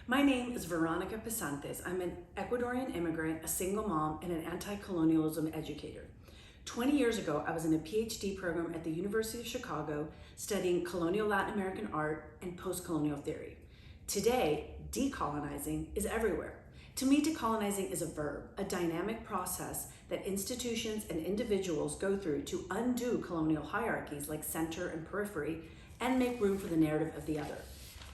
My name is Veronica Pesantes. I'm an Ecuadorian immigrant, a single mom, and an anti-colonialism educator. 20 years ago, I was in a PhD program at the University of Chicago studying colonial Latin American art and post-colonial theory. Today, decolonizing is everywhere. To me, decolonizing is a verb, a dynamic process that institutions and individuals go through to undo colonial hierarchies like center and periphery and make room for the narrative of the other.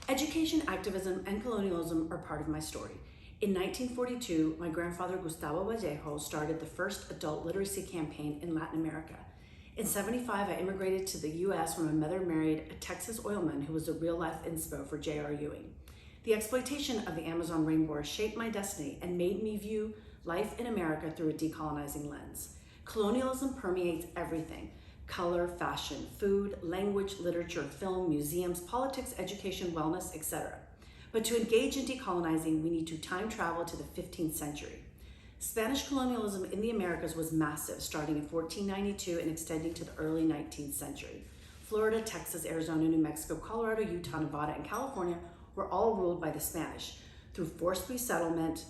Education, activism, and colonialism are part of my story. In 1942, my grandfather Gustavo Vallejo started the first adult literacy campaign in Latin America. In 75, I immigrated to the US when my mother married a Texas oilman who was a real-life inspo for J.R. Ewing. The exploitation of the Amazon rainforest shaped my destiny and made me view life in America through a decolonizing lens. Colonialism permeates everything: color, fashion, food, language, literature, film, museums, politics, education, wellness, etc. But to engage in decolonizing, we need to time travel to the 15th century. Spanish colonialism in the Americas was massive, starting in 1492 and extending to the early 19th century. Florida, Texas, Arizona, New Mexico, Colorado, Utah, Nevada, and California were all ruled by the Spanish through forced resettlement,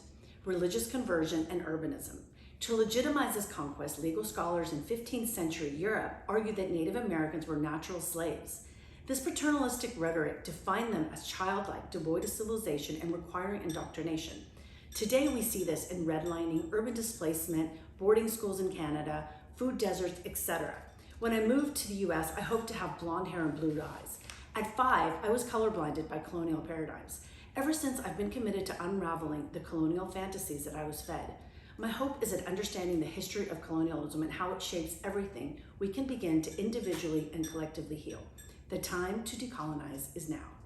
religious conversion, and urbanism. To legitimize this conquest, legal scholars in 15th century Europe argued that Native Americans were natural slaves. This paternalistic rhetoric defined them as childlike, devoid of civilization, and requiring indoctrination. Today we see this in redlining, urban displacement, boarding schools in Canada, food deserts, etc. When I moved to the US, I hoped to have blonde hair and blue eyes. At 5, I was colorblinded by colonial paradigms. Ever since, I've been committed to unraveling the colonial fantasies that I was fed. My hope is that understanding the history of colonialism and how it shapes everything, we can begin to individually and collectively heal. The time to decolonize is now.